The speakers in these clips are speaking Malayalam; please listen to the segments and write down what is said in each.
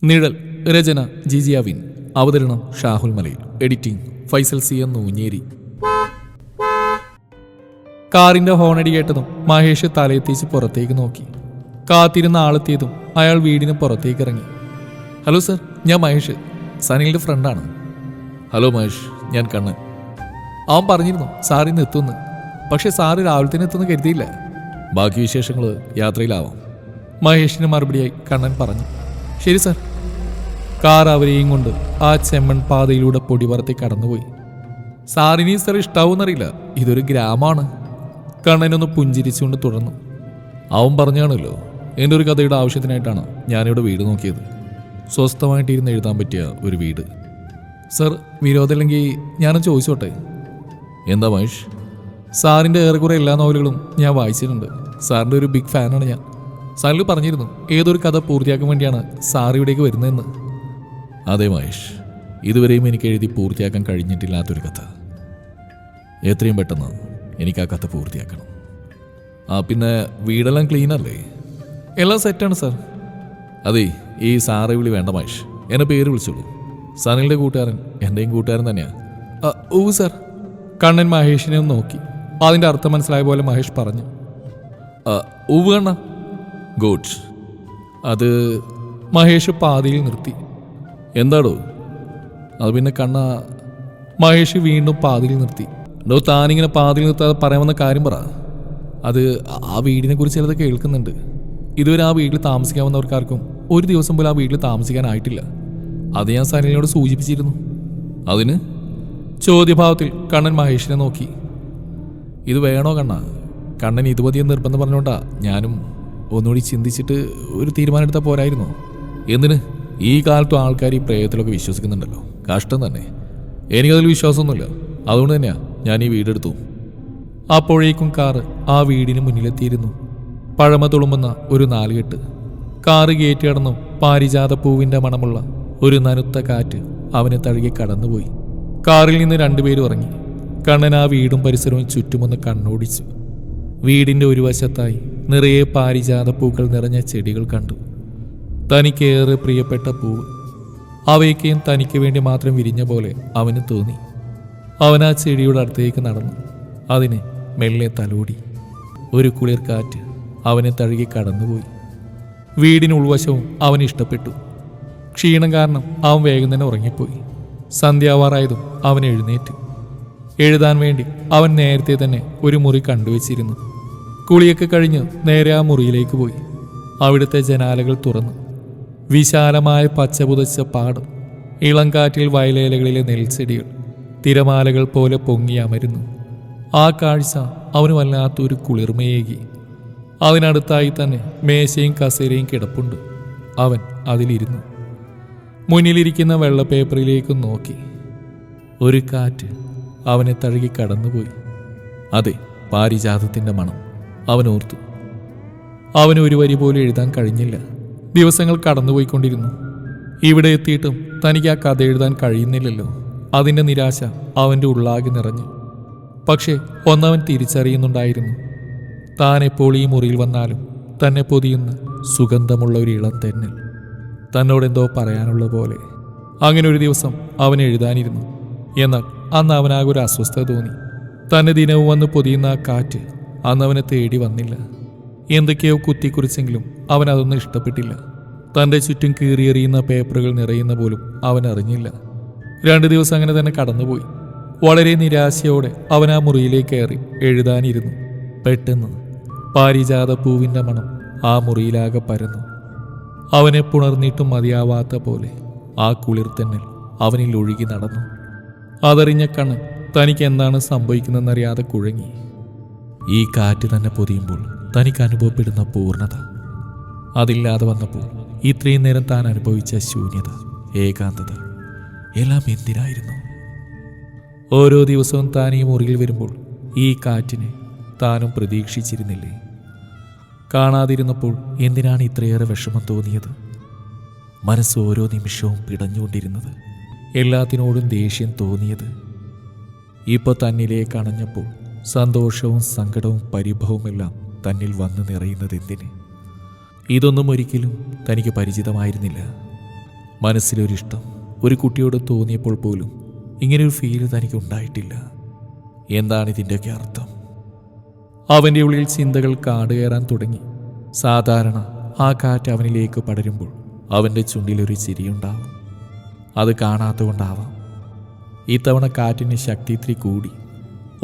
നിഴൽ. രചന ജിജിയാവിൻ. അവതരണം Shahul Malayil. Editing Faisal C N Oonjeri. കാറിന്റെ ഹോണടി കേട്ടതും മഹേഷ് തലയെത്തിച്ച് പുറത്തേക്ക് നോക്കി. കാത്തിരുന്ന ആളെത്തിയതും അയാൾ വീടിന് പുറത്തേക്ക് ഇറങ്ങി. ഹലോ സർ, ഞാൻ മഹേഷ്, സനിലിന്റെ ഫ്രണ്ടാണ്. ഹലോ മഹേഷ്, ഞാൻ കണ്ണൻ. അവൻ പറഞ്ഞിരുന്നു സാറിന്ന് എത്തുമെന്ന്. പക്ഷെ സാറ് രാവിലെ തന്നെ എത്തുമെന്ന് കരുതിയില്ല. ബാക്കി വിശേഷങ്ങൾ യാത്രയിലാവാം. മഹേഷിന് മറുപടിയായി കണ്ണൻ പറഞ്ഞു. ശരി സർ. കാർ അവരെയും കൊണ്ട് ആ ചെമ്മൺ പാതയിലൂടെ പൊടിപറത്തി കടന്നുപോയി. സാറിന് ഈ സർ ഇഷ്ടാവൂന്നറിയില്ല, ഇതൊരു ഗ്രാമമാണ്. കണ്ണനൊന്ന് പുഞ്ചിരിച്ചുകൊണ്ട് തുടർന്നു. അവൻ പറഞ്ഞാണല്ലോ, എൻ്റെ ഒരു കഥയുടെ ആവശ്യത്തിനായിട്ടാണ് ഞാനിവിടെ വീട് നോക്കിയത്. സ്വസ്ഥമായിട്ടിരുന്ന് എഴുതാൻ പറ്റിയ ഒരു വീട്. സർ, വിരോധമില്ലെങ്കിൽ ഞാനൊന്ന് ചോദിച്ചോട്ടെ? എന്താ മഹേഷ്? സാറിൻ്റെ ഏറെക്കുറെ എല്ലാ നോവലുകളും ഞാൻ വായിച്ചിട്ടുണ്ട്. സാറിൻ്റെ ഒരു ബിഗ് ഫാനാണ് ഞാൻ. സാറിൽ പറഞ്ഞിരുന്നു ഏതൊരു കഥ പൂർത്തിയാക്കാൻ വേണ്ടിയാണ് സാർ ഇവിടേക്ക് വരുന്നതെന്ന്. അതെ മഹേഷ്, ഇതുവരെയും എനിക്ക് എഴുതി പൂർത്തിയാക്കാൻ കഴിഞ്ഞിട്ടില്ലാത്തൊരു കഥ. എത്രയും പെട്ടെന്ന് എനിക്ക് ആ കഥ പൂർത്തിയാക്കണം. പിന്നെ വീടെല്ലാം ക്ലീനല്ലേ? എല്ലാം സെറ്റാണ് സാർ. അതെ, ഈ സാറെ വിളി വേണ്ട മഹേഷ്, എന്നെ പേര് വിളിച്ചോളൂ. സനിലിൻ്റെ കൂട്ടുകാരൻ എൻ്റെയും കൂട്ടുകാരൻ തന്നെയാണ്. ഓ സാർ. കണ്ണൻ മഹേഷിനെ ഒന്ന് നോക്കി. അതിൻ്റെ അർത്ഥം മനസ്സിലായ പോലെ മഹേഷ് പറഞ്ഞു. ഉവ് കണ്ണ. ഗുഡ്. അത് മഹേഷ് പാതിയിൽ നിർത്തി. എന്താടോ? അത് പിന്നെ കണ്ണ. മഹേഷ് വീണ്ടും പാതിയിൽ നിർത്തി. താനിങ്ങനെ പാതിയിൽ നിർത്താതെ പറയാമെന്ന കാര്യം പറ. അത് ആ വീടിനെ കുറിച്ച് ചിലത് കേൾക്കുന്നുണ്ട്. ഇതുവരെ ആ വീട്ടിൽ താമസിക്കാവുന്നവർക്കാർക്കും ഒരു ദിവസം പോലും ആ വീട്ടിൽ താമസിക്കാനായിട്ടില്ല. അത് ഞാൻ സനിലിനോട് സൂചിപ്പിച്ചിരുന്നു. അതിന്? ചോദ്യഭാവത്തിൽ കണ്ണൻ മഹേഷിനെ നോക്കി. ഇത് വേണോ കണ്ണ? കണ്ണൻ ഇതുപതിയെ നിർബന്ധം പറഞ്ഞോണ്ടാ ഞാനും ഒന്നുകൂടി ചിന്തിച്ചിട്ട് ഒരു തീരുമാനം എടുത്താൽ പോരായിരുന്നു. എന്തിന്? ഈ കാലത്തും ആൾക്കാർ ഈ പ്രേതത്തിലൊക്കെ വിശ്വസിക്കുന്നുണ്ടല്ലോ. കഷ്ടം തന്നെ. എനിക്കതിൽ വിശ്വാസമൊന്നുമില്ല. അതുകൊണ്ട് തന്നെയാ ഞാൻ ഈ വീടെടുത്തു. അപ്പോഴേക്കും കാറ് ആ വീടിന് മുന്നിലെത്തിയിരുന്നു. പഴമ തുളുമ്പുന്ന ഒരു നാലുകെട്ട്. കാറ് ഗേറ്റ് കടന്നു പാരിജാത പൂവിൻ്റെ മണമുള്ള ഒരു നനുത്ത കാറ്റ് അവനെ തഴുകി കടന്നുപോയി. കാറിൽ നിന്ന് രണ്ടുപേരും ഇറങ്ങി. കണ്ണൻ ആ വീടും പരിസരവും ചുറ്റുമൊന്ന് കണ്ണോടിച്ചു. വീടിൻ്റെ ഒരു വശത്തായി നിറയെ പാരിജാത പൂക്കൾ നിറഞ്ഞ ചെടികൾ കണ്ടു. തനിക്കേറെ പ്രിയപ്പെട്ട പൂവ്. അവയ്ക്കും തനിക്ക് വേണ്ടി മാത്രം വിരിഞ്ഞ പോലെ അവന് തോന്നി. അവൻ ആ ചെടിയുടെ അടുത്തേക്ക് നടന്നു. അതിനെ മെല്ലെ തലോടി. ഒരു കുളിർ കാറ്റ് അവനെ തഴുകി കടന്നുപോയി. വീടിന് ഉൾവശവും അവന് ഇഷ്ടപ്പെട്ടു. ക്ഷീണം കാരണം അവൻ വേഗം തന്നെ ഉറങ്ങിപ്പോയി. സന്ധ്യാവാറായതും അവൻ എഴുന്നേറ്റ്. എഴുതാൻ വേണ്ടി അവൻ നേരത്തെ തന്നെ ഒരു മുറി കണ്ടുവച്ചിരുന്നു. കുളിയൊക്കെ കഴിഞ്ഞ് നേരെ ആ മുറിയിലേക്ക് പോയി. അവിടുത്തെ ജനാലകൾ തുറന്നു. വിശാലമായ പച്ചപുതച്ച പാടം, ഇളം കാറ്റിൽ വയലേലകളിലെ നെൽച്ചെടികൾ തിരമാലകൾ പോലെ പൊങ്ങി അമരുന്നു. ആ കാഴ്ച അവന് വല്ലാത്തൊരു കുളിർമയേകി. അതിനടുത്തായി തന്നെ മേശയും കസേരയും കിടപ്പുണ്ട്. അവൻ അതിലിരുന്നു. മുന്നിലിരിക്കുന്ന വെള്ള പേപ്പറിലേക്ക് നോക്കി. ഒരു കാറ്റ് അവനെ തഴുകി കടന്നുപോയി. അതെ, പാരിജാതത്തിൻ്റെ മണം. അവൻ ഓർത്തു. അവന് ഒരു വരി പോലും എഴുതാൻ കഴിഞ്ഞില്ല. ദിവസങ്ങൾ കടന്നുപോയിക്കൊണ്ടിരുന്നു. ഇവിടെ എത്തിയിട്ടും തനിക്ക് ആ കഥ എഴുതാൻ കഴിയുന്നില്ലല്ലോ. അതിൻ്റെ നിരാശ അവൻ്റെ ഉള്ളാകെ നിറഞ്ഞു. പക്ഷേ ഒന്നവൻ തിരിച്ചറിയുന്നുണ്ടായിരുന്നു. താൻ എപ്പോൾ ഈ മുറിയിൽ വന്നാലും തന്നെ പൊതിയുന്ന സുഗന്ധമുള്ള ഒരു ഇളം തെന്നൽ തന്നോടെന്തോ പറയാനുള്ള പോലെ. അങ്ങനെ ഒരു ദിവസം അവൻ എഴുതാനിരുന്നു. എന്നാൽ അന്ന് അവനാകെ ഒരു അസ്വസ്ഥത തോന്നി. തന്നെ ദിനവും വന്ന് പൊതിയുന്ന ആ കാറ്റ് അന്ന് അവനെ തേടി വന്നില്ല. എന്തൊക്കെയോ കുത്തിക്കുറിച്ചെങ്കിലും അവൻ അതൊന്നും ഇഷ്ടപ്പെട്ടില്ല. തൻ്റെ ചുറ്റും കീറിയെറിയുന്ന പേപ്പറുകൾ നിറയുന്ന പോലും അവൻ അറിഞ്ഞില്ല. 2 ദിവസം അങ്ങനെ തന്നെ കടന്നുപോയി. വളരെ നിരാശയോടെ അവൻ ആ മുറിയിലേക്ക് കയറി എഴുതാനിരുന്നു. പെട്ടെന്ന് പാരിജാത പൂവിൻ്റെ മണം ആ മുറിയിലാകെ പരന്നു. അവനെ പുണർന്നിട്ടും മതിയാവാത്ത പോലെ ആ കുളിർത്തന്നൽ അവനിൽ ഒഴുകി നടന്നു. അതറിഞ്ഞ കണ്ണൻ തനിക്ക് എന്താണ് സംഭവിക്കുന്നതെന്നറിയാതെ കുഴങ്ങി. ഈ കാറ്റ് തന്നെ പൊതിയുമ്പോൾ തനിക്ക് അനുഭവപ്പെടുന്ന പൂർണ്ണത, അതില്ലാതെ വന്നപ്പോൾ ഇത്രയും നേരം താൻ അനുഭവിച്ച ശൂന്യത, ഏകാന്തത, എല്ലാം എന്തിനായിരുന്നു? ഓരോ ദിവസവും താൻ ഈ മുറിയിൽ വരുമ്പോൾ ഈ കാറ്റിനെ താനും പ്രതീക്ഷിച്ചിരുന്നില്ലേ? കാണാതിരുന്നപ്പോൾ എന്തിനാണ് ഇത്രയേറെ വിഷമം തോന്നിയത്? മനസ്സ് ഓരോ നിമിഷവും പിടഞ്ഞുകൊണ്ടിരുന്നത്, എല്ലാത്തിനോടും ദേഷ്യം തോന്നിയത്. ഇപ്പോൾ തന്നിലേക്ക് അണഞ്ഞപ്പോൾ സന്തോഷവും സങ്കടവും പരിഭവവുമെല്ലാം തന്നിൽ വന്നു നിറയുന്നത് എന്തിന്? ഇതൊന്നും ഒരിക്കലും തനിക്ക് പരിചിതമായിരുന്നില്ല. മനസ്സിലൊരിഷ്ടം ഒരു കുട്ടിയോട് തോന്നിയപ്പോൾ പോലും ഇങ്ങനെയൊരു ഫീല് തനിക്ക് ഉണ്ടായിട്ടില്ല. എന്താണ് ഇതിൻ്റെയൊക്കെ അർത്ഥം? അവൻ്റെ ഉള്ളിൽ ചിന്തകൾ കാടുകയറാൻ തുടങ്ങി. സാധാരണ ആ കാറ്റ് അവനിലേക്ക് പടരുമ്പോൾ അവൻ്റെ ചുണ്ടിലൊരു ചിരിയുണ്ടാവും. അത് കാണാത്തതുകൊണ്ടാവാം ഇത്തവണ കാറ്റിന് ശക്തി ഇത്തിരി കൂടി.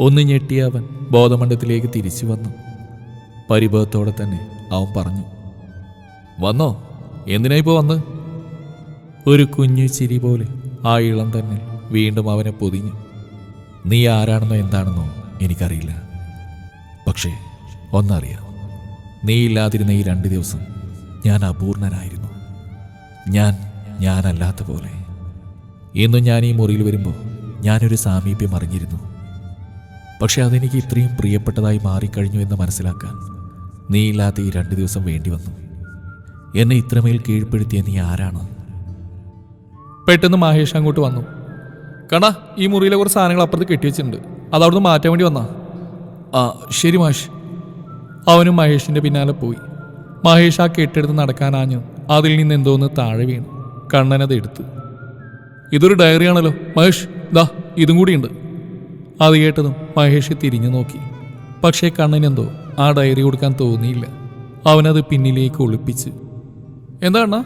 ഒന്ന് ഞെട്ടിയ അവൻ ബോധമണ്ഡലത്തിലേക്ക് തിരിച്ചു വന്നു. പരിഭവത്തോടെ തന്നെ അവൻ പറഞ്ഞു, വന്നോ? എന്തിനായിപ്പോ വന്ന്? ഒരു കുഞ്ഞു ചിരി പോലെ ആ ഇളം തന്നെ വീണ്ടും അവനെ പൊതിഞ്ഞു. നീ ആരാണെന്നോ എന്താണെന്നോ എനിക്കറിയില്ല. പക്ഷേ ഒന്നറിയാം, നീ ഇല്ലാതിരുന്ന ഈ 2 ദിവസം ഞാൻ അപൂർണനായിരുന്നു. ഞാനല്ലാത്ത പോലെ. ഇന്നും ഞാൻ ഈ മുറിയിൽ വരുമ്പോൾ ഞാനൊരു സാമീപ്യം അറിഞ്ഞിരുന്നു. പക്ഷെ അതെനിക്ക് ഇത്രയും പ്രിയപ്പെട്ടതായി മാറിക്കഴിഞ്ഞു എന്ന് മനസ്സിലാക്കാൻ നീ ഇല്ലാത്ത ഈ 2 ദിവസം വേണ്ടി വന്നു. എന്നെ ഇത്രമേൽ കീഴ്പ്പെടുത്തിയ നീ ആരാണ്? പെട്ടെന്ന് മഹേഷ് അങ്ങോട്ട് വന്നു. കണാ, ഈ മുറിയിലെ കുറച്ച് സാധനങ്ങൾ അപ്പുറത്ത് കെട്ടിവെച്ചിട്ടുണ്ട്, അത് അവിടുന്ന് മാറ്റാൻ വേണ്ടി വന്നാ. ആ ശരി മാഷ്. അവനും മഹേഷിൻ്റെ പിന്നാലെ പോയി. മഹേഷ് ആ കെട്ടെടുത്ത് നടക്കാനാഞ്ഞു അതിൽ നിന്ന് എന്തോന്ന് താഴെ വീണു. കണ്ണനത് എടുത്തു. ഇതൊരു ഡയറിയാണല്ലോ മഹേഷ്, ദാ ഇതും കൂടിയുണ്ട്. അത് കേട്ടതും മഹേഷ് തിരിഞ്ഞു നോക്കി. പക്ഷേ കണ്ണനെന്തോ ആ ഡയറി കൊടുക്കാൻ തോന്നിയില്ല. അവനത് പിന്നിലേക്ക് ഒളിപ്പിച്ച്. എന്താ അണ്ണാ?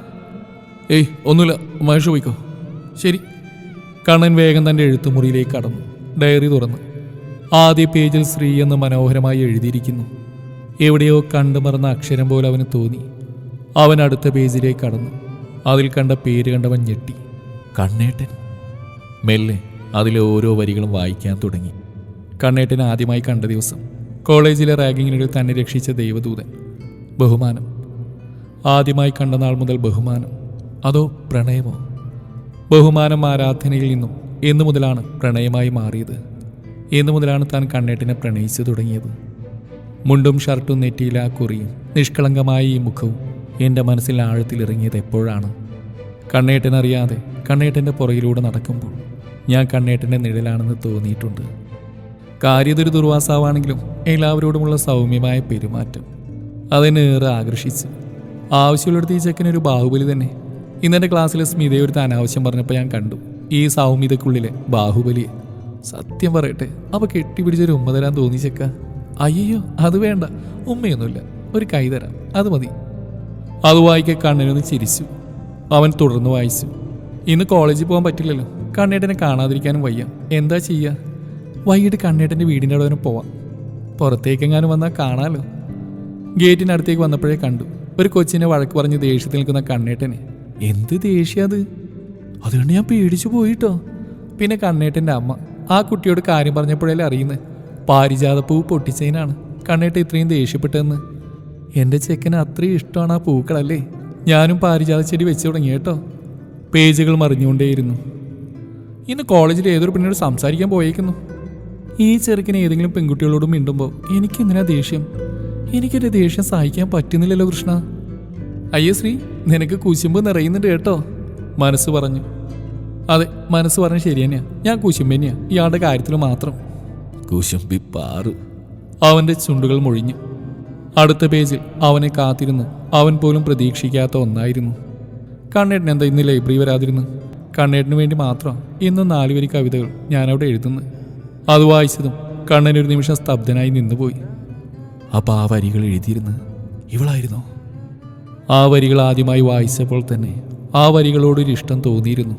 ഏയ് ഒന്നുമില്ല, മഹേഷ് പോയിക്കോ. ശരി. കണ്ണൻ വേഗം തൻ്റെ എഴുത്തുമുറിയിലേക്ക് കടന്നു. ഡയറി തുറന്ന് ആദ്യ പേജിൽ ശ്രീ എന്ന് മനോഹരമായി എഴുതിയിരിക്കുന്നു. എവിടെയോ കണ്ടുമറന്ന അക്ഷരം പോലെ അവന് തോന്നി. അവൻ അടുത്ത പേജിലേക്ക് കടന്നു. അതിൽ കണ്ട പേര് കണ്ടവൻ ഞെട്ടി. കണ്ണേട്ടൻ. മെല്ലെ അതിലെ ഓരോ വരികളും വായിക്കാൻ തുടങ്ങി. കണ്ണേട്ടൻ ആദ്യമായി കണ്ട ദിവസം, കോളേജിലെ റാഗിങ്ങിനിടെ തന്നെ രക്ഷിച്ച ദൈവദൂതൻ. ബഹുമാനം. ആദ്യമായി കണ്ട നാൾ മുതൽ ബഹുമാനം. അതോ പ്രണയമോ? ബഹുമാനം ആരാധനയിൽ നിന്നും എന്നു മുതലാണ് പ്രണയമായി മാറിയത്? എന്നു മുതലാണ് താൻ കണ്ണേട്ടനെ പ്രണയിച്ചു തുടങ്ങിയത്? മുണ്ടും ഷർട്ടും നെറ്റിയില കുറിയും നിഷ്കളങ്കമായ ഈ മുഖവും എൻ്റെ മനസ്സിൽ ആഴത്തിലിറങ്ങിയത് എപ്പോഴാണ്? കണ്ണേട്ടനറിയാതെ കണ്ണേട്ടൻ്റെ പുറകിലൂടെ നടക്കുമ്പോൾ ഞാൻ കണ്ണേട്ടൻ്റെ നിഴലാണെന്ന് തോന്നിയിട്ടുണ്ട്. കാര്യതൊരു ദുർവാസാവാണെങ്കിലും എല്ലാവരോടുമുള്ള സൗമ്യമായ പെരുമാറ്റം അതെന്നെ ഏറെ ആകർഷിച്ചു. ആവശ്യമുള്ളിടത്ത് ഈ ചെക്കനൊരു ബാഹുബലി തന്നെ. ഇന്നെൻ്റെ ക്ലാസ്സിലെ സ്മിതയെ ഒരു അനാവശ്യം പറഞ്ഞപ്പോൾ ഞാൻ കണ്ടു ഈ സൗമ്യതക്കുള്ളിലെ ബാഹുബലിയെ. സത്യം പറയട്ടെ, അവ കെട്ടിപ്പിടിച്ചൊരു ഉമ്മ തരാൻ തോന്നിച്ചേക്ക. അയ്യോ അത് വേണ്ട, ഉമ്മയൊന്നുമില്ല, ഒരു കൈ തരാം, അത് മതി. അത് വായിക്കാൻ കണ്ണനൊന്ന് ചിരിച്ചു. അവൻ തുടർന്ന് വായിച്ചു. ഇന്ന് കോളേജിൽ പോകാൻ പറ്റില്ലല്ലോ, കണ്ണേട്ടനെ കാണാതിരിക്കാനും വയ്യ. എന്താ ചെയ്യുക? വൈകിട്ട് കണ്ണേട്ടൻ്റെ വീടിൻ്റെ അവിടെ പോവാം. പുറത്തേക്കെങ്ങാനും വന്നാൽ കാണാമല്ലോ. ഗേറ്റിനടുത്തേക്ക് വന്നപ്പോഴേ കണ്ടു ഒരു കൊച്ചിനെ വഴക്ക് പറഞ്ഞ് ദേഷ്യത്തിൽ നിൽക്കുന്ന കണ്ണേട്ടനെ. എന്ത് ദേഷ്യം അത്! അതുകൊണ്ട് ഞാൻ പേടിച്ചു പോയിട്ടോ. പിന്നെ കണ്ണേട്ടൻ്റെ അമ്മ ആ കുട്ടിയോട് കാര്യം പറഞ്ഞപ്പോഴല്ലേ അറിയുന്നത് പാരിജാതപ്പൂ പൊട്ടിച്ചതിനാണ് കണ്ണേട്ട ഇത്രയും ദേഷ്യപ്പെട്ടതെന്ന്. എൻ്റെ ചെക്കന് അത്രയും ഇഷ്ടമാണ് ആ പൂക്കളല്ലേ. ഞാനും പാരിജാത ചെടി വെച്ച് തുടങ്ങി കേട്ടോ. പേജുകൾ മറിഞ്ഞുകൊണ്ടേയിരുന്നു. ഇന്ന് കോളേജിൽ ഏതൊരു പെണ്ണിനോട് സംസാരിക്കാൻ പോയേക്കുന്നു. ഈ ചെറുക്കിന് ഏതെങ്കിലും പെൺകുട്ടികളോട് മിണ്ടുമ്പോൾ എനിക്കെന്തിനാ ദേഷ്യം? എനിക്കെൻ്റെ ദേഷ്യം സഹിക്കാൻ പറ്റുന്നില്ലല്ലോ കൃഷ്ണ. അയ്യോ ശ്രീ, നിനക്ക് കുശുമ്പ് നിറയുന്നുണ്ട് കേട്ടോ, മനസ്സ് പറഞ്ഞു. അതെ, മനസ്സ് പറഞ്ഞ് ശരി തന്നെയാ. ഞാൻ കുശുമ്പ് തന്നെയാ, ഇയാളുടെ കാര്യത്തിൽ മാത്രം. കുശുമ്പി പാറു. അവൻ്റെ ചുണ്ടുകൾ മുഴിഞ്ഞു. അടുത്ത പേജിൽ അവനെ കാത്തിരുന്ന് അവൻ പോലും പ്രതീക്ഷിക്കാത്ത ഒന്നായിരുന്നു. കണ്ണേട്ടൻ എന്താ ഇന്ന് ലൈബ്രറി വരാതിരുന്നു? കണ്ണേട്ടന് വേണ്ടി മാത്രം ഇന്ന് 4 വരി കവിതകൾ ഞാനവിടെ എഴുതുന്നു. അത് വായിച്ചതും കണ്ണനൊരു നിമിഷം സ്തബ്ധനായി നിന്നുപോയി. അപ്പം ആ വരികൾ എഴുതിയിരുന്ന് ഇവളായിരുന്നോ? ആ വരികൾ ആദ്യമായി വായിച്ചപ്പോൾ തന്നെ ആ വരികളോടൊരു ഇഷ്ടം തോന്നിയിരുന്നു.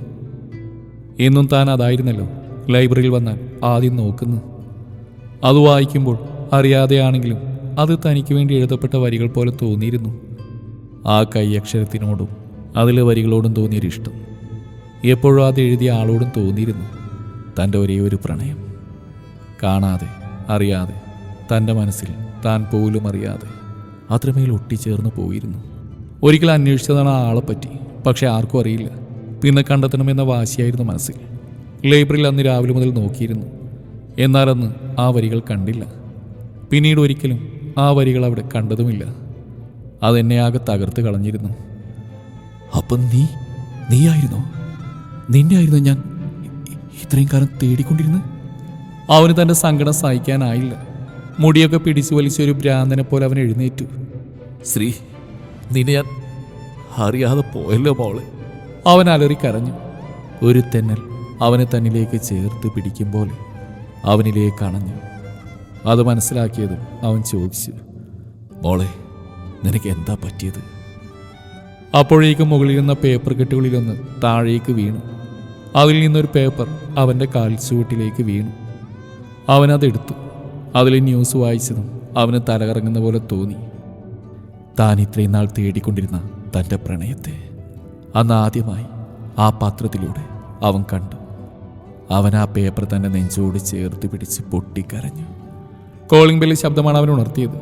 എന്നും താൻ അതായിരുന്നല്ലോ ലൈബ്രറിയിൽ വന്നാൽ ആദ്യം നോക്കുന്നു. അത് വായിക്കുമ്പോൾ അറിയാതെയാണെങ്കിലും അത് തനിക്ക് വേണ്ടി എഴുതപ്പെട്ട വരികൾ പോലെ തോന്നിയിരുന്നു. ആ കൈയക്ഷരത്തിനോടും അതിലെ വരികളോടും തോന്നിയൊരിഷ്ടം. എപ്പോഴും അത് എഴുതിയ ആളോടും തോന്നിയിരുന്നു തൻ്റെ ഒരേ ഒരു പ്രണയം. കാണാതെ അറിയാതെ തൻ്റെ മനസ്സിൽ താൻ പോലും അറിയാതെ അത്രമേൽ ഒട്ടിച്ചേർന്ന് പോയിരുന്നു. ഒരിക്കൽ അന്വേഷിച്ചതാണ് ആ ആളെപ്പറ്റി, പക്ഷെ ആർക്കും അറിയില്ല. പിന്നെ കണ്ടെത്തണമെന്ന വാശിയായിരുന്നു മനസ്സിൽ. ലൈബ്രറിയിൽ അന്ന് രാവിലെ മുതൽ നോക്കിയിരുന്നു. എന്നാൽ അന്ന് ആ വരികൾ കണ്ടില്ല. പിന്നീട് ഒരിക്കലും ആ വരികൾ അവിടെ കണ്ടതുമില്ല. അതെന്നെ ആകെ തകർത്ത് കളഞ്ഞിരുന്നു. അപ്പം നീയായിരുന്നോ? നിന്നെ ആയിരുന്നു ഞാൻ ഇത്രയും കാലം തേടിക്കൊണ്ടിരുന്നു. അവന് തൻ്റെ സങ്കടം സഹിക്കാനായില്ല. മുടിയൊക്കെ പിടിച്ചു വലിച്ചൊരു ഭ്രാന്തനെ പോലെ അവൻ എഴുന്നേറ്റു. ശ്രീ, നിന്നെ ഞാൻ അറിയാതെ പോയല്ലോ മോളെ. അവൻ അലറിക്കരഞ്ഞു. ഒരു തെന്നൽ അവനെ തന്നിലേക്ക് ചേർത്ത് പിടിക്കും പോലെ അവനിലേക്ക് അണഞ്ഞു. അത് മനസ്സിലാക്കിയതും അവൻ ചോദിച്ചു, മോളെ, നിനക്ക് എന്താ പറ്റിയത്? അപ്പോഴേക്കും മുകളിലിരുന്ന പേപ്പർ കെട്ടുകളിലൊന്ന് താഴേക്ക് വീണു. അതിൽ നിന്നൊരു പേപ്പർ അവൻ്റെ കാൽച്ചുവട്ടിലേക്ക് വീണു. അവനതെടുത്തു. അതിൽ ന്യൂസ് വായിച്ചതും അവന് തലകറങ്ങുന്ന പോലെ തോന്നി. താൻ ഇത്രയും നാൾ തേടിക്കൊണ്ടിരുന്ന തൻ്റെ പ്രണയത്തെ അന്ന് ആദ്യമായി ആ പത്രത്തിലൂടെ അവൻ കണ്ടു. അവൻ ആ പേപ്പർ തന്നെ നെഞ്ചോട് ചേർത്ത് പിടിച്ച് പൊട്ടിക്കരഞ്ഞു. കോളിംഗ് ബെല്ല് ശബ്ദമാണ് അവൻ ഉണർത്തിയത്.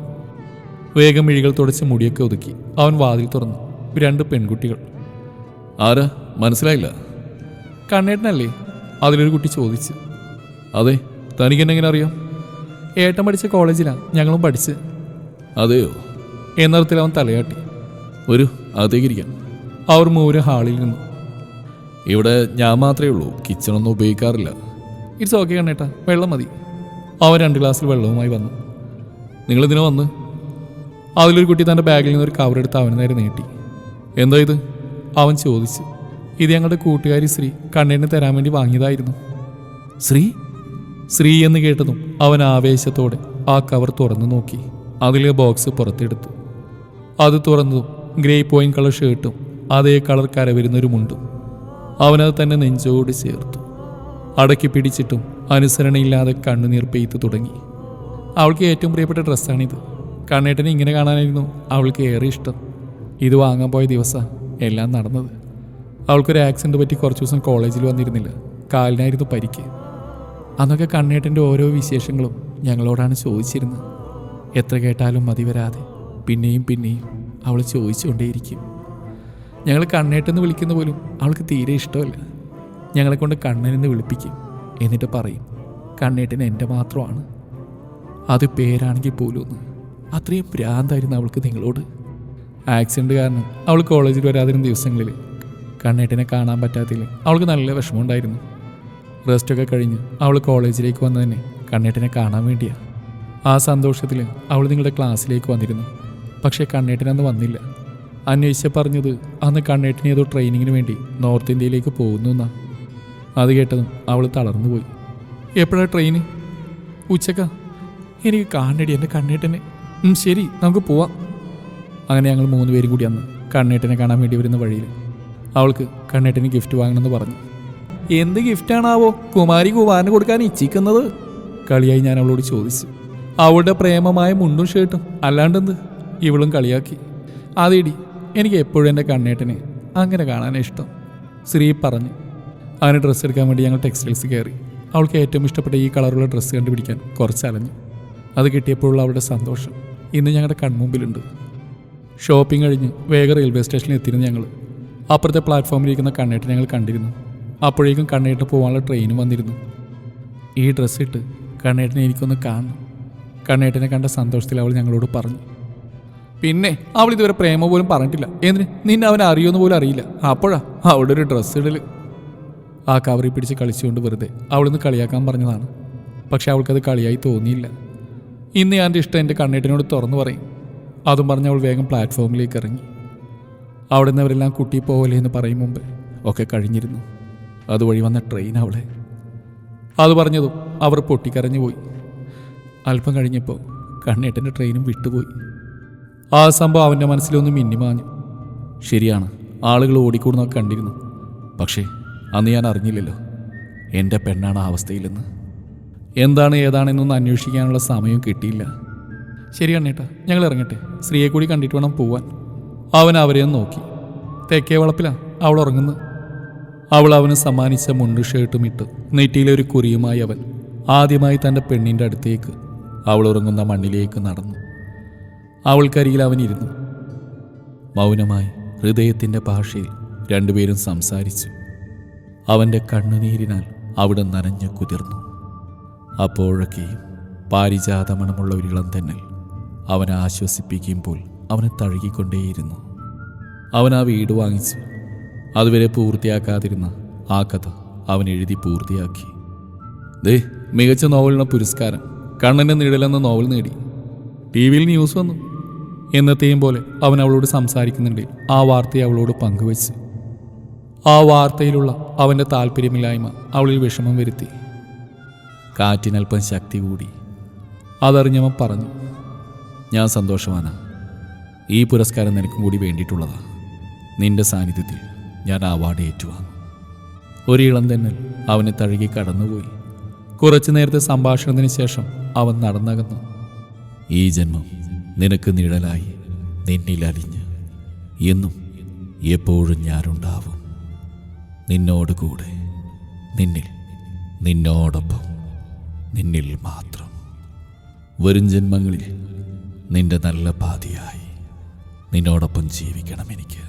വേഗം മിഴികൾ തുടച്ച് മുടിയൊക്കെ ഒതുക്കി അവൻ വാതിൽ തുറന്നു. 2 പെൺകുട്ടികൾ. ആരാ, മനസ്സിലായില്ല? കണ്ണേട്ടനല്ലേ? അതിലൊരു കുട്ടി ചോദിച്ചു. അതെ, തനിക്കെന്നെങ്ങനെ അറിയാം? ഏട്ടൻ പഠിച്ച കോളേജിലാണ് ഞങ്ങളും പഠിച്ച്. അതെയോ? എന്നർത്ഥത്തിൽ അവൻ തലയാട്ടി. ഒരു അതേകിരിക്കാൻ. അവർ മൂവരും ഹാളിൽ നിന്നു. ഇവിടെ ഞാൻ മാത്രമേ ഉള്ളൂ, കിച്ചണൊന്നും ഉപയോഗിക്കാറില്ല. ഇറ്റ്സ് ഓക്കെ കണ്ണേട്ടാ, വെള്ളം മതി. അവൻ 2 ഗ്ലാസ്സിൽ വെള്ളവുമായി വന്നു. നിങ്ങളിതിനെ വന്ന്? അതിലൊരു കുട്ടി തൻ്റെ ബാഗിൽ നിന്നൊരു കവറെടുത്ത് അവന് നേരെ നീട്ടി. എന്താ ഇത്? അവൻ ചോദിച്ചു. ഇത് ഞങ്ങളുടെ കൂട്ടുകാരി ശ്രീ കണ്ണേട്ടിന് തരാൻ വേണ്ടി വാങ്ങിയതായിരുന്നു. ശ്രീ? ശ്രീ എന്ന് കേട്ടതും അവൻ ആവേശത്തോടെ ആ കവർ തുറന്നു നോക്കി. അതിലെ ബോക്സ് പുറത്തെടുത്തു. അത് തുറന്നതും ഗ്രേ പോയിന്റ് കളർ ഷർട്ടും അതേ കളർ കരവരുന്നൊരു മുണ്ടും അവനത് തന്നെ നെഞ്ചോട് ചേർത്തു. അടക്കി പിടിച്ചിട്ടും അനുസരണയില്ലാതെ കണ്ണുനീർ പെയ്തു തുടങ്ങി. അവൾക്ക് ഏറ്റവും പ്രിയപ്പെട്ട ഡ്രസ്സാണിത്. കണ്ണേട്ടനെ ഇങ്ങനെ കാണാനായിരുന്നു അവൾക്ക് ഏറെ ഇഷ്ടം. ഇത് വാങ്ങാൻ പോയ ദിവസമാണ് എല്ലാം നടന്നത്. അവൾക്കൊരു ആക്സിഡൻറ്റ് പറ്റി കുറച്ച് ദിവസം കോളേജിൽ വന്നിരുന്നില്ല. കാലിനായിരുന്നു പരിക്ക്. അന്നൊക്കെ കണ്ണേട്ടൻ്റെ ഓരോ വിശേഷങ്ങളും ഞങ്ങളോടാണ് ചോദിച്ചിരുന്നത്. എത്ര കേട്ടാലും മതി വരാതെ പിന്നെയും പിന്നെയും അവൾ ചോദിച്ചുകൊണ്ടേയിരിക്കും. ഞങ്ങൾ കണ്ണേട്ടെന്ന് വിളിക്കുന്ന പോലും അവൾക്ക് തീരെ ഇഷ്ടമല്ല. ഞങ്ങളെക്കൊണ്ട് കണ്ണനെന്ന് വിളിപ്പിക്കും. എന്നിട്ട് പറയും കണ്ണേട്ടൻ എൻ്റെ മാത്രമാണ്. അത് പേരാണെങ്കിൽ പോലും ഒന്ന്. അത്രയും ഭ്രാന്തായിരുന്നു അവൾക്ക് നിങ്ങളോട്. ആക്സിഡൻറ്റ് കാരണം അവൾ കോളേജിൽ വരാതിരുന്ന ദിവസങ്ങളിൽ കണ്ണേട്ടനെ കാണാൻ പറ്റാത്തതിൽ അവൾക്ക് നല്ല വിഷമമുണ്ടായിരുന്നു. റെസ്റ്റൊക്കെ കഴിഞ്ഞ് അവൾ കോളേജിലേക്ക് വന്നതന്നെ കണ്ണേട്ടനെ കാണാൻ വേണ്ടിയാണ്. ആ സന്തോഷത്തിൽ അവൾ നിങ്ങളുടെ ക്ലാസ്സിലേക്ക് വന്നിരുന്നു. പക്ഷേ കണ്ണേട്ടനന്ന് വന്നില്ല. അന്വേഷിച്ച് പറഞ്ഞത് അന്ന് കണ്ണേട്ടന് ഏതോ ട്രെയിനിങ്ങിന് വേണ്ടി നോർത്ത് ഇന്ത്യയിലേക്ക് പോകുന്നു എന്നാണ്. അത് കേട്ടതും അവൾ തളർന്നുപോയി. എപ്പോഴാണ് ട്രെയിന്? ഉച്ചക്ക. എനിക്ക് കാണടി എൻ്റെ കണ്ണേട്ടനെ. ശരി, നമുക്ക് പോവാം. അങ്ങനെ ഞങ്ങൾ 3 പേരും കൂടി അന്ന് കണ്ണേട്ടനെ കാണാൻ വേണ്ടി വരുന്ന വഴിയിൽ അവൾക്ക് കണ്ണേട്ടന് ഗിഫ്റ്റ് വാങ്ങണമെന്ന് പറഞ്ഞു. എന്ത് ഗിഫ്റ്റാണാവോ കുമാരി കുമാരന് കൊടുക്കാൻ ഇച്ഛിക്കുന്നത്? കളിയായി ഞാൻ അവളോട് ചോദിച്ചു. അവളുടെ പ്രേമമായ മുണ്ടും ഷർട്ടും. അല്ലാണ്ടെന്ത്? ഇവളും കളിയാക്കി. അതേടി, എനിക്ക് എപ്പോഴും എൻ്റെ കണ്ണേട്ടനെ അങ്ങനെ കാണാൻ ഇഷ്ടം, ശ്രീ പറഞ്ഞു. അങ്ങനെ ഡ്രസ്സ് എടുക്കാൻ വേണ്ടി ഞങ്ങൾ ടെക്സ്റ്റൈൽസ് കയറി. അവൾക്ക് ഏറ്റവും ഇഷ്ടപ്പെട്ട ഈ കളറുള്ള ഡ്രസ്സ് കണ്ടുപിടിക്കാൻ കുറച്ച് അലഞ്ഞു. അത് കിട്ടിയപ്പോഴുള്ള അവളുടെ സന്തോഷം ഇന്ന് ഞങ്ങളുടെ കൺമുമ്പിലുണ്ട്. ഷോപ്പിംഗ് കഴിഞ്ഞ് വേഗം റെയിൽവേ സ്റ്റേഷനിൽ എത്തിയിരുന്നു ഞങ്ങൾ. അപ്പുറത്തെ പ്ലാറ്റ്ഫോമിലിരിക്കുന്ന കണ്ണേട്ടൻ ഞങ്ങൾ കണ്ടിരുന്നു. അപ്പോഴേക്കും കണ്ണേട്ടൻ പോകാനുള്ള ട്രെയിനും വന്നിരുന്നു. ഈ ഡ്രസ്സ് ഇട്ട് കണ്ണേട്ടനെ എനിക്കൊന്ന് കാണണം. കണ്ണേട്ടനെ കണ്ട സന്തോഷത്തിൽ അവൾ ഞങ്ങളോട് പറഞ്ഞു. പിന്നെ അവൾ ഇതുവരെ പ്രേമ പോലും പറഞ്ഞിട്ടില്ല. എന്തിന്? നിന്നെ അവനെ അറിയുമെന്ന് പോലും അറിയില്ല. അപ്പോഴാ അവളുടെ ഒരു ഡ്രസ്സ് ഇടൽ. ആ കവറിൽ പിടിച്ച് കളിച്ചുകൊണ്ട് വെറുതെ അവളിന്ന് കളിയാക്കാൻ പറഞ്ഞതാണ്. പക്ഷെ അവൾക്കത് കളിയായി തോന്നിയില്ല. ഇന്ന് ഞാൻ ഇഷ്ടം എൻ്റെ കണ്ണേട്ടനോട് തുറന്നു പറയും. അതും പറഞ്ഞ് അവൾ വേഗം പ്ലാറ്റ്ഫോമിലേക്ക് ഇറങ്ങി. അവിടെ നിന്നവരെല്ലാം കുട്ടി പോവല്ലേ എന്ന് പറയും മുമ്പ് ഒക്കെ കഴിഞ്ഞിരുന്നു. അതുവഴി വന്ന ട്രെയിൻ അവളെ. അത് പറഞ്ഞതും അവർ പൊട്ടിക്കരഞ്ഞു പോയി. അല്പം കഴിഞ്ഞപ്പോൾ കണ്ണേട്ടൻ്റെ ട്രെയിനും വിട്ടുപോയി. ആ സംഭവം അവൻ്റെ മനസ്സിലൊന്ന് മിന്നിമാഞ്ഞു. ശരിയാണ്, ആളുകൾ ഓടിക്കൂടുന്നൊക്കെ കണ്ടിരുന്നു. പക്ഷേ അന്ന് ഞാൻ അറിഞ്ഞില്ലല്ലോ എൻ്റെ പെണ്ണാണ് ആ അവസ്ഥയിലെന്ന്. എന്താണ് ഏതാണെന്നൊന്ന് അന്വേഷിക്കാനുള്ള സമയം കിട്ടിയില്ല. ശരി കണ്ണേട്ടാ, ഞങ്ങൾ ഇറങ്ങട്ടെ. സ്ത്രീയെ കൂടി കണ്ടിട്ട് വേണം പോവാൻ. അവൻ അവരെ നോക്കി. തെക്കേ വളപ്പിലാണ് അവൾ ഉറങ്ങുന്നത്. അവൾ അവന് സമ്മാനിച്ച മുണ്ട് ഷർട്ടും ഇട്ട് നെറ്റിയിലൊരു കുറിയുമായി അവൻ ആദ്യമായി തൻ്റെ പെണ്ണിൻ്റെ അടുത്തേക്ക് അവൾ ഉറങ്ങുന്ന മണ്ണിലേക്ക് നടന്നു. അവൾക്കരികിൽ അവൻ ഇരുന്നു. മൗനമായി ഹൃദയത്തിൻ്റെ ഭാഷയിൽ 2 പേരും സംസാരിച്ചു. അവൻ്റെ കണ്ണുനീരിനാൽ അവിടെ നനഞ്ഞു കുതിർന്നു. അപ്പോഴൊക്കെയും പാരിജാതമണമുള്ള ഒരു ഇളം തെന്നൽ അവനെ ആശ്വസിപ്പിക്കുമ്പോൾ അവനെ തഴുകിക്കൊണ്ടേയിരുന്നു. അവൻ ആ വീട് വാങ്ങിച്ചു. അതുവരെ പൂർത്തിയാക്കാതിരുന്ന ആ കഥ അവൻ എഴുതി പൂർത്തിയാക്കി. മികച്ച നോവലിനുള്ള പുരസ്കാരം കണ്ണൻ്റെ നിഴലെന്ന നോവൽ നേടി. TV-യിൽ ന്യൂസ് വന്നു. എന്നത്തെയും പോലെ അവൻ അവളോട് സംസാരിക്കുന്നുണ്ട്. ആ വാർത്തയെ അവളോട് പങ്കുവച്ചു. ആ വാർത്തയിലുള്ള അവൻ്റെ താല്പര്യമില്ലായ്മ അവളിൽ വിഷമം വരുത്തി. കാറ്റിനൽപ്പം ശക്തി കൂടി. അതറിഞ്ഞവൻ പറഞ്ഞു, ഞാൻ സന്തോഷവാനാ. ഈ പുരസ്കാരം നിനക്കും കൂടി വേണ്ടിയിട്ടുള്ളതാ. നിന്റെ സാന്നിധ്യത്തിൽ ഞാൻ അവാർഡ് ഏറ്റുവാങ്ങും. ഒരിളം തന്നെ അവനെ തഴുകി കടന്നുപോയി. കുറച്ചു നേരത്തെ സംഭാഷണത്തിന് ശേഷം അവൻ നടന്നകന്നു. ഈ ജന്മം നിനക്ക് നിഴലായി നിന്നിൽ അലിഞ്ഞ് എന്നും എപ്പോഴും ഞാനുണ്ടാവും. നിന്നോട് കൂടെ, നിന്നിൽ, നിന്നോടൊപ്പം, നിന്നിൽ മാത്രം. വരും ജന്മങ്ങളിൽ നിന്റെ നല്ല പാതിയായി നിന്നോടൊപ്പം ജീവിക്കണം എനിക്ക്.